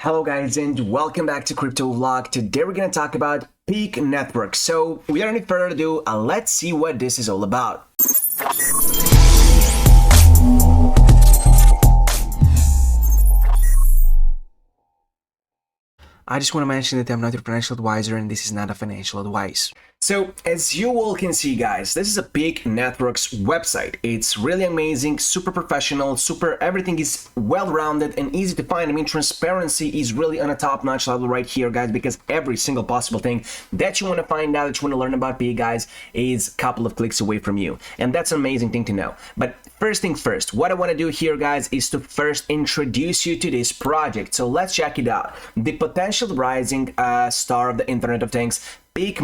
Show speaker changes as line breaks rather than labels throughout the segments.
Hello guys and welcome back to Crypto Vlog. Today we're going to talk about PEAQ network. So without any further ado, let's see what this is all about. I just want to mention that I'm not your financial advisor and this is not a financial advice. So as you all can see guys, this is a PEAQ Network's website. It's really amazing, super professional, everything is well-rounded and easy to find. I mean, transparency is really on a top-notch level right here guys, because every single possible thing that you want to find out, that you want to learn about PEAQ guys, is a couple of clicks away from you. And that's an amazing thing to know. But first thing first, what I want to do here guys is to first introduce you to this project. So let's check it out. The potential rising star of the Internet of Things, PEAQ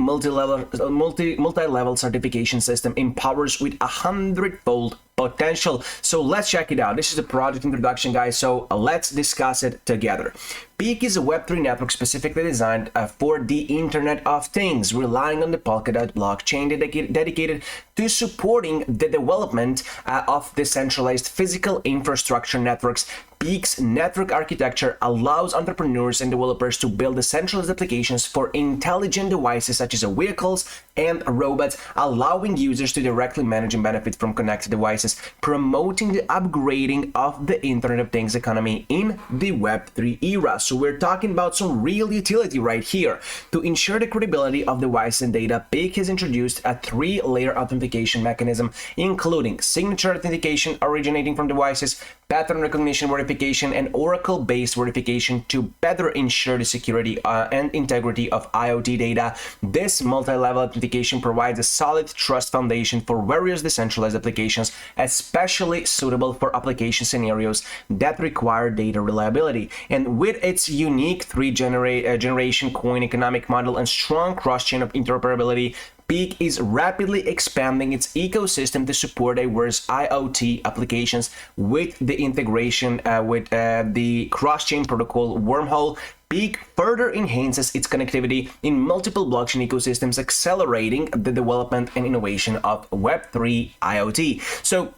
multi-level certification system empowers with 100-fold potential. So let's check it out. This is the project introduction guys, so let's discuss it together. PEAQ is a Web3 network specifically designed for the Internet of Things, relying on the Polkadot blockchain dedicated to supporting the development of decentralized physical infrastructure networks. PEAQ's network architecture allows entrepreneurs and developers to build decentralized applications for intelligent devices such as vehicles and robots, allowing users to directly manage and benefit from connected devices, promoting the upgrading of the Internet of Things economy in the Web3 era. So we're talking about some real utility right here. To ensure the credibility of device and data, PEAQ has introduced a 3-layer authentication mechanism, including signature authentication originating from devices, pattern recognition verification, and Oracle-based verification to better ensure the security and integrity of IoT data. This multi-level authentication provides a solid trust foundation for various decentralized applications, especially suitable for application scenarios that require data reliability. And with its unique generation coin economic model and strong cross-chain of interoperability, PEAQ is rapidly expanding its ecosystem to support diverse IoT applications. With the integration with the cross-chain protocol Wormhole, PEAQ further enhances its connectivity in multiple blockchain ecosystems, accelerating the development and innovation of Web3 IoT. So,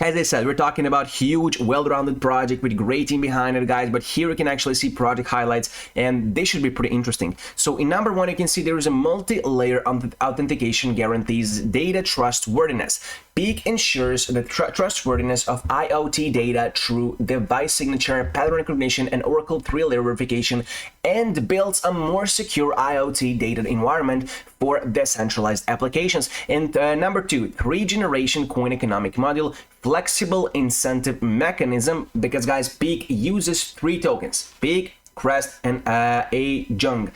as I said, we're talking about huge, well-rounded project with great team behind it, guys, but here you can actually see project highlights, and they should be pretty interesting. So in number 1, you can see there is a multi-layer authentication guarantees data trustworthiness. PEAQ ensures the trustworthiness of IoT data through device signature, pattern recognition, and Oracle 3-layer verification, and builds a more secure IoT data environment for decentralized applications. And number 2, 3-generation coin economic module, flexible incentive mechanism, because guys, PEAQ uses 3 tokens, PEAQ, Crest, and A-Jung,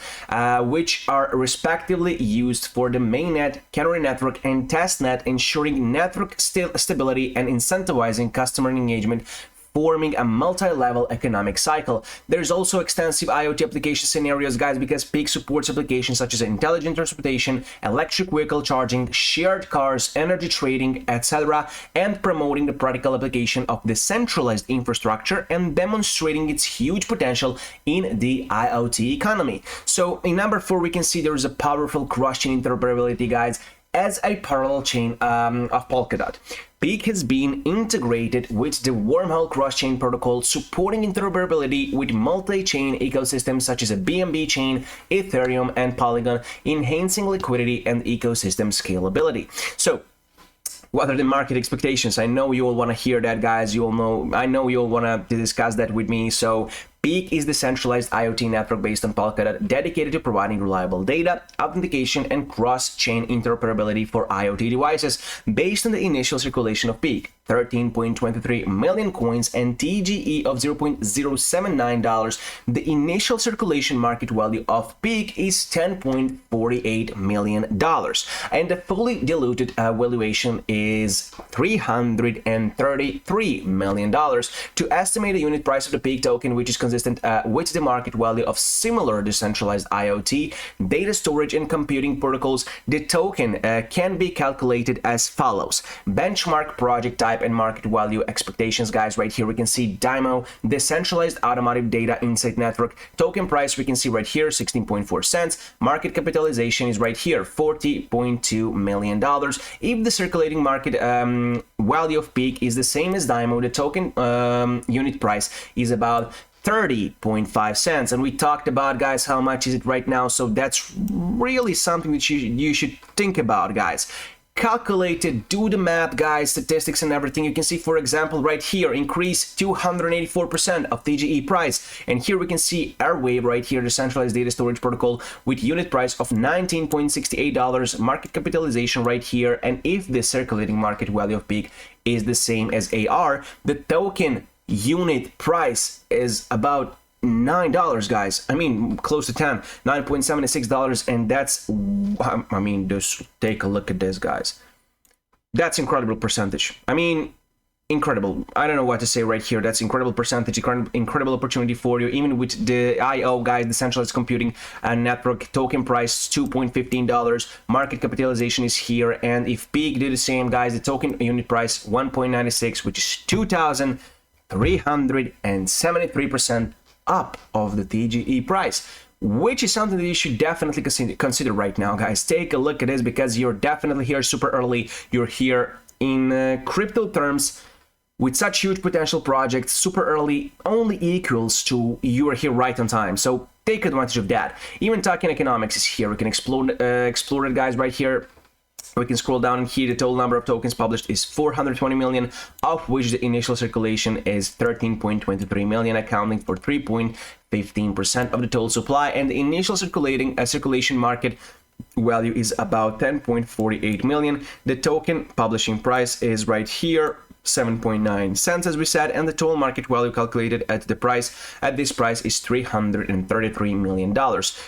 which are respectively used for the mainnet, canary network, and testnet, ensuring network stability and incentivizing customer engagement, forming a multi-level economic cycle. There's also extensive IoT application scenarios, guys, because PEAQ supports applications such as intelligent transportation, electric vehicle charging, shared cars, energy trading, etc., and promoting the practical application of decentralized infrastructure and demonstrating its huge potential in the IoT economy. So in number 4, we can see there is a powerful cross-chain interoperability, guys, as a parallel chain of Polkadot. PEAQ has been integrated with the Wormhole cross-chain protocol, supporting interoperability with multi-chain ecosystems such as a BNB chain, Ethereum, and Polygon, enhancing liquidity and ecosystem scalability. So, what are the market expectations? I know you all want to hear that, guys. I know you all want to discuss that with me. So, PEAQ is the centralized IoT network based on Polkadot, dedicated to providing reliable data, authentication, and cross-chain interoperability for IoT devices. Based on the initial circulation of PEAQ, 13.23 million coins and TGE of $0.079, the initial circulation market value of PEAQ is $10.48 million, and the fully diluted valuation is $333 million. To estimate the unit price of the PEAQ token, which is consistent with the market value of similar decentralized IoT, data storage, and computing protocols, the token can be calculated as follows. Benchmark project type and market value expectations, guys. Right here we can see DIMO, decentralized automotive data insight network. Token price we can see right here, 16.4 cents. Market capitalization is right here, $40.2 million. If the circulating market value of PEAQ is the same as DIMO, the token unit price is about 30.5 cents, and we talked about, guys, how much is it right now. So that's really something that you should think about, guys. Calculate it, do the math, guys, statistics and everything. You can see, for example, right here, increase 284% of TGE price. And here we can see Airwave right here, the centralized data storage protocol, with unit price of $19.68, market capitalization right here. And if the circulating market value of PEAQ is the same as AR, the token unit price is about $9, guys. I mean, close to 10, $9.76, and that's, I mean, just take a look at this, guys. That's incredible percentage. I mean, incredible. I don't know what to say right here. That's incredible percentage, incredible opportunity for you. Even with the IO, guys, the centralized computing and network token price $2.15, market capitalization is here, and if PEAQ do the same, guys, the token unit price 1.96, which is 2,373% up of the TGE price, which is something that you should definitely consider right now, guys. Take a look at this, because you're definitely here super early. You're here in crypto terms with such huge potential projects. Super early only equals to you are here right on time, so take advantage of that. Even token economics is here. We can explore it, guys, right here. We can scroll down and here the total number of tokens published is 420 million, of which the initial circulation is 13.23 million, accounting for 3.15% of the total supply, and the initial circulation market value is about 10.48 million. The token publishing price is right here, 7.9 cents, as we said, and the total market value calculated at this price is $333 million.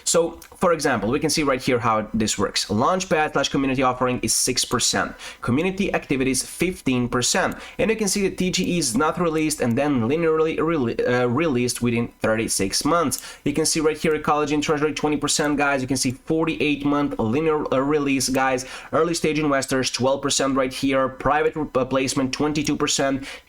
So, for example, we can see right here how this works. Launchpad / community offering is 6%, community activities 15%, and you can see the TGE is not released and then linearly released within 36 months. You can see right here ecology and treasury 20%, guys. You can see 48-month linear release, guys. Early stage investors 12% right here, private placement 22%,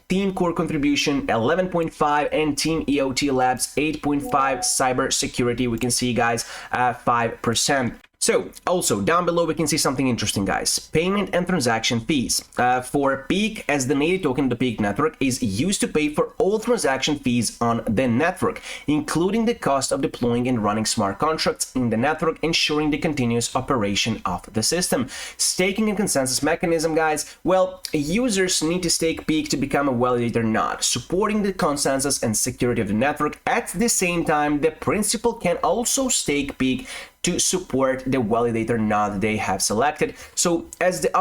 team core contribution 11.5%, and team IoT labs 8.5%, cyber security we can see, guys, 5%. So, also, down below we can see something interesting, guys. Payment and transaction fees. For PEAQ, as the native token of the PEAQ network, is used to pay for all transaction fees on the network, including the cost of deploying and running smart contracts in the network, ensuring the continuous operation of the system. Staking and consensus mechanism, guys. Well, users need to stake PEAQ to become a validator node, supporting the consensus and security of the network. At the same time, the principal can also stake PEAQ to support the validator node they have selected. So as to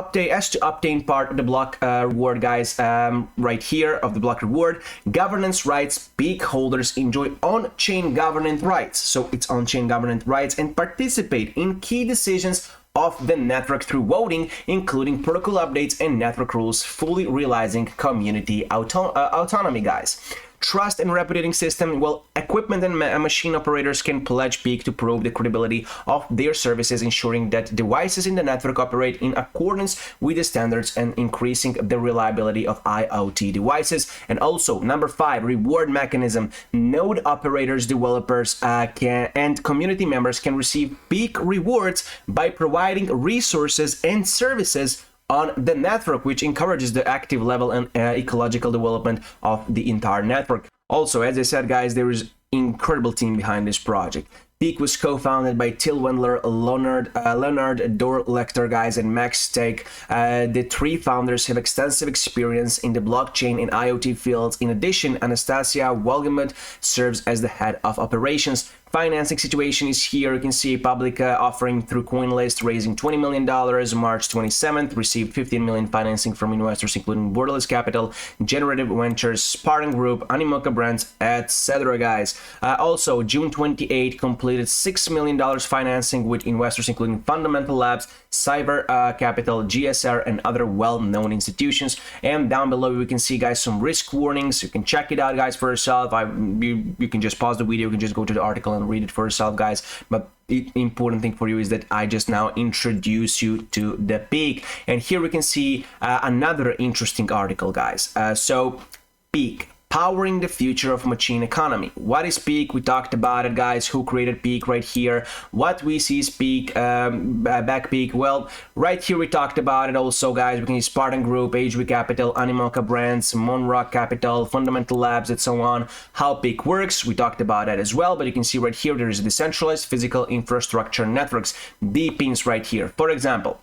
obtain part of the block reward, guys, right here of the block reward, governance rights, PEAQ holders enjoy on-chain governance rights. So it's on-chain governance rights, and participate in key decisions of the network through voting, including protocol updates and network rules, fully realizing community autonomy, guys. Trust and replicating system. Well, equipment and machine operators can pledge PEAQ to prove the credibility of their services, ensuring that devices in the network operate in accordance with the standards and increasing the reliability of IoT devices. And also, number 5, reward mechanism. Node operators, developers and community members can receive PEAQ rewards by providing resources and services on the network, which encourages the active level and ecological development of the entire network. Also, as I said, guys, there is incredible team behind this project. PEAQ was co-founded by Till Wendler, Leonard Dorlector, guys, and Max Stake. The 3 founders have extensive experience in the blockchain and IoT fields. In addition, Anastasia Wolgamut serves as the head of operations. Financing situation is here. You can see public offering through CoinList, raising $20 million. March 27th, received $15 million financing from investors, including Borderless Capital, Generative Ventures, Sparring Group, Animoca Brands, etc., guys. Also, June 28th, completed $6 million financing with investors, including Fundamental Labs, Cyber Capital, GSR, and other well-known institutions. And down below, we can see, guys, some risk warnings. You can check it out, guys, for yourself. You can just pause the video. You can just go to the article and read it for yourself, guys. But the important thing for you is that I just now introduce you to the PEAQ. And here we can see another interesting article, guys. So PEAQ powering the future of machine economy. What is PEAQ? We talked about it, guys. Who created PEAQ right here? What we see is PEAQ, back PEAQ. Well, right here we talked about it also, guys. We can use Spartan Group, HV Capital, Animalca Brands, Monrock Capital, Fundamental Labs, and so on. How PEAQ works, we talked about that as well, but you can see right here there is a decentralized physical infrastructure networks, DPINs right here. For example,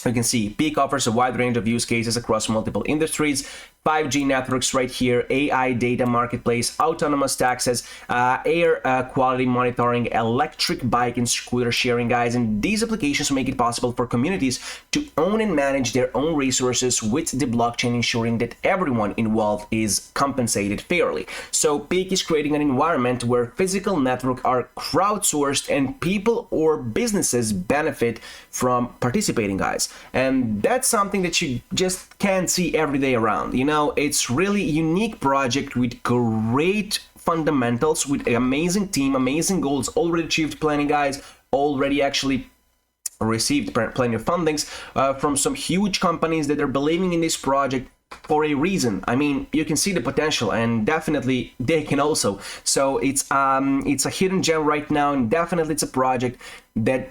you can see PEAQ offers a wide range of use cases across multiple industries. 5G networks right here, AI data marketplace, autonomous taxis, air quality monitoring, electric bike and scooter sharing, guys. And these applications make it possible for communities to own and manage their own resources with the blockchain, ensuring that everyone involved is compensated fairly. So PEAQ is creating an environment where physical networks are crowdsourced and people or businesses benefit from participating, guys. And that's something that you just can't see every day around. You know, it's really unique project with great fundamentals, with an amazing team, amazing goals, already achieved plenty, guys, already actually received plenty of fundings from some huge companies that are believing in this project for a reason. I mean, you can see the potential, and definitely they can also. So it's a hidden gem right now, and definitely it's a project that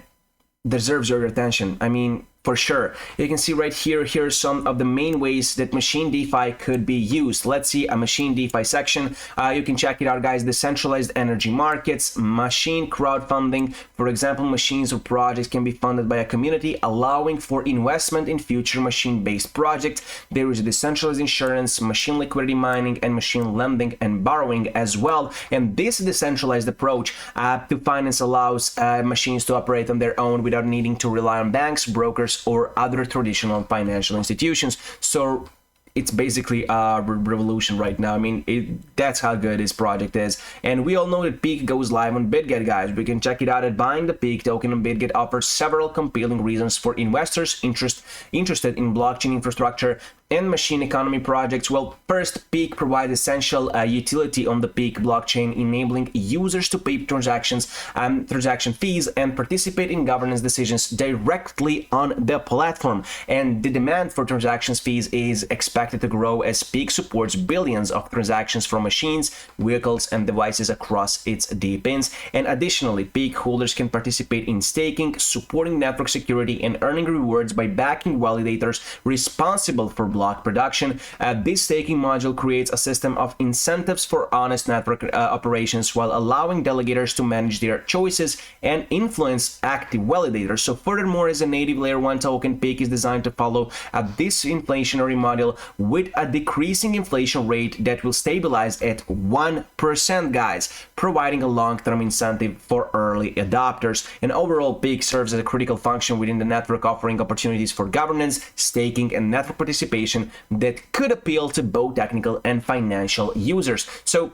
deserves your attention. I mean, for sure. You can see right here, here's some of the main ways that machine DeFi could be used. Let's see a machine DeFi section. You can check it out, guys. Decentralized energy markets, machine crowdfunding. For example, machines or projects can be funded by a community, allowing for investment in future machine-based projects. There is a decentralized insurance, machine liquidity mining, and machine lending and borrowing as well. And this decentralized approach to finance allows machines to operate on their own without needing to rely on banks, brokers, or other traditional financial institutions. So it's basically a revolution right now. I mean, that's how good this project is. And we all know that PEAQ goes live on Bitget, guys. We can check it out at buying the PEAQ token on Bitget offers several compelling reasons for investors interested in blockchain infrastructure and machine economy projects. Well, first, PEAQ provides essential utility on the PEAQ blockchain, enabling users to pay transaction fees and participate in governance decisions directly on the platform. And the demand for transactions fees is expected to grow as PEAQ supports billions of transactions from machines, vehicles, and devices across its DPINs. And additionally, PEAQ holders can participate in staking, supporting network security, and earning rewards by backing validators responsible for block production. This staking module creates a system of incentives for honest network operations while allowing delegators to manage their choices and influence active validators. So furthermore, as a native layer 1 token, PEAQ is designed to follow a disinflationary model with a decreasing inflation rate that will stabilize at 1%, guys, providing a long-term incentive for early adopters. And overall, PEAQ serves as a critical function within the network, offering opportunities for governance, staking, and network participation that could appeal to both technical and financial users. So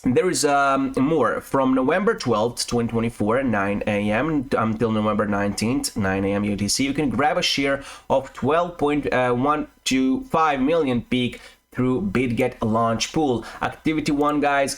there is more. From November 12th, 2024, 9 a.m. until November 19th, 9 a.m. UTC, you can grab a share of 12.125 million PEAQ through Bitget launch pool. Activity 1, guys,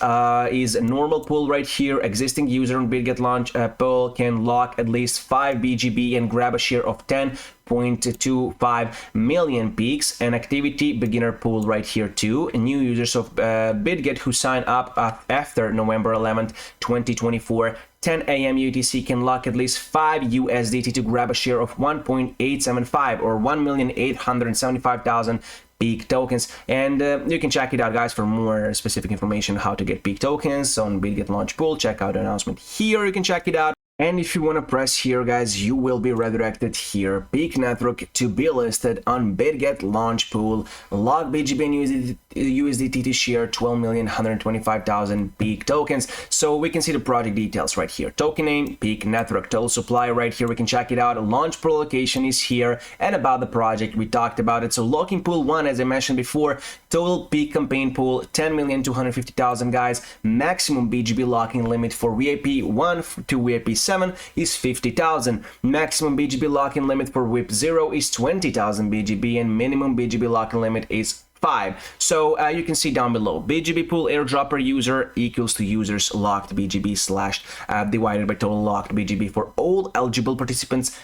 is a normal pool right here. Existing user on Bitget launch pool can lock at least 5 BGB and grab a share of 10.25 million PEAQs. And activity beginner pool right here too. New users of Bitget who sign up after November 11th, 2024, 10 a.m. UTC can lock at least 5 USDT to grab a share of 1.875 or 1,875,000 PEAQ tokens. And you can check it out, guys, for more specific information how to get PEAQ tokens on Bitget launch pool. Check out the announcement here. You can check it out. And if you want to press here, guys, you will be redirected here. PEAQ network to be listed on Bitget launch pool. Log BGB and USDT to share 12,125,000 PEAQ tokens. So we can see the project details right here. Token name, PEAQ network, total supply right here. We can check it out. Launch pool location is here. And about the project, we talked about it. So locking pool 1, as I mentioned before, total PEAQ campaign pool, 10,250,000, guys. Maximum BGB locking limit for VIP 1 to VIP 7 is 50,000. Maximum BGB lock-in limit for VIP 0 is 20,000 BGB, and minimum BGB lock-in limit is 5. So you can see down below, BGB pool airdrop per user equals to users locked BGB slash divided by total locked BGB for all eligible participants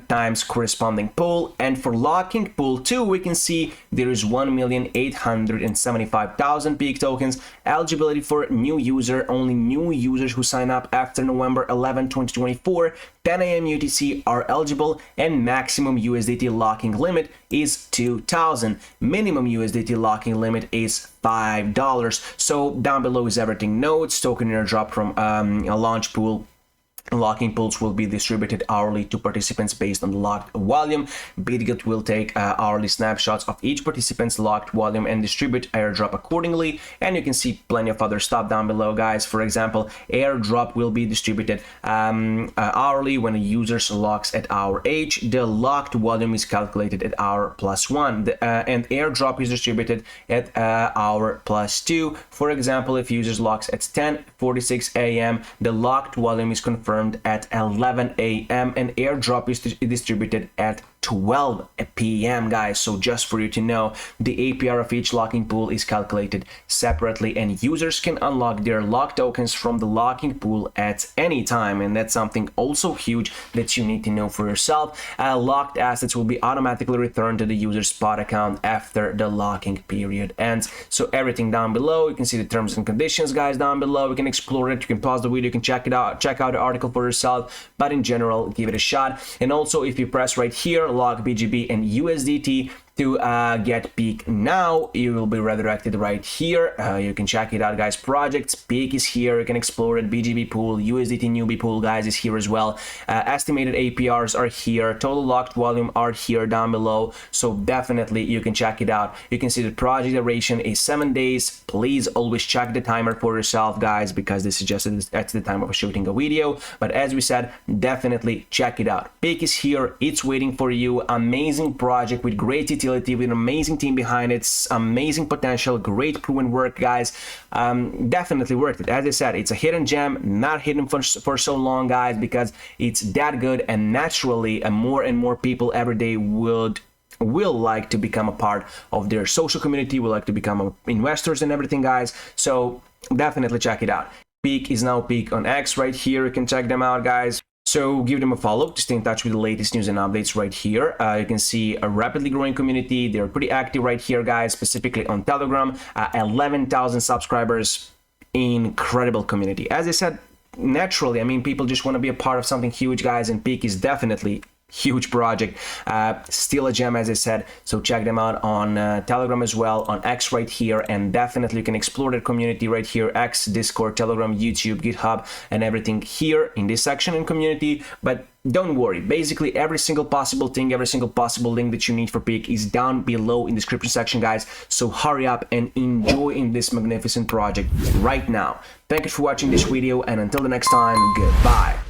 times corresponding pool. And for locking pool 2, we can see there is 1,875,000 PEAQ tokens. Eligibility for new user, only new users who sign up after November 11, 2024, 10 a.m. UTC are eligible, and maximum USDT locking limit is 2,000. Minimum USDT locking limit is $5. So down below is everything notes, token airdrop from a launch pool. Locking pools will be distributed hourly to participants based on the locked volume. Bitget will take hourly snapshots of each participant's locked volume and distribute airdrop accordingly. And you can see plenty of other stuff down below, guys. For example, airdrop will be distributed hourly when a user locks at hour H. The locked volume is calculated at hour +1, and airdrop is distributed at hour +2. For example, if users locks at 10:46 a.m., the locked volume is confirmed at 11 a.m. and airdrop is distributed at 12 p.m. guys. So just for you to know, the APR of each locking pool is calculated separately, and users can unlock their locked tokens from the locking pool at any time. And that's something also huge that you need to know for yourself. Locked assets will be automatically returned to the user's spot account after the locking period ends. So everything down below, you can see the terms and conditions, guys, down below. You can explore it, you can pause the video, you can check it out, check out the article for yourself, but in general, give it a shot. And also, if you press right here, lock BGB and USDT to get PEAQ now, you will be redirected right here. You can check it out, guys. Projects, PEAQ is here. You can explore it. BGB pool, USDT newbie pool, guys, is here as well. Estimated APRs are here. Total locked volume are here down below. So definitely you can check it out. You can see the project duration is 7 days. Please always check the timer for yourself, guys, because this is just at the time of shooting a video. But as we said, definitely check it out. PEAQ is here. It's waiting for you. Amazing project with great utility, with an amazing team behind it, amazing potential, great proven work, guys. Definitely worth it. As I said, it's a hidden gem, not hidden for so long, guys, because it's that good, and naturally more and more people every day will like to become a part of their social community, will like to become investors and everything, guys. So definitely check it out. PEAQ is now PEAQ on X right here. You can check them out, guys. So give them a follow to stay in touch with the latest news and updates right here. You can see a rapidly growing community. They're pretty active right here, guys, specifically on Telegram. 11,000 subscribers. Incredible community. As I said, naturally, I mean, people just want to be a part of something huge, guys, and PEAQ is definitely huge project, still a gem, as I said. So check them out on Telegram as well, on X right here, and definitely you can explore that community right here: X, Discord, Telegram, YouTube, GitHub, and everything here in this section in community. But don't worry, basically every single possible thing, every single possible link that you need for PEAQ is down below in the description section, guys. So hurry up and enjoy in this magnificent project right now. Thank you for watching this video, and until the next time, goodbye.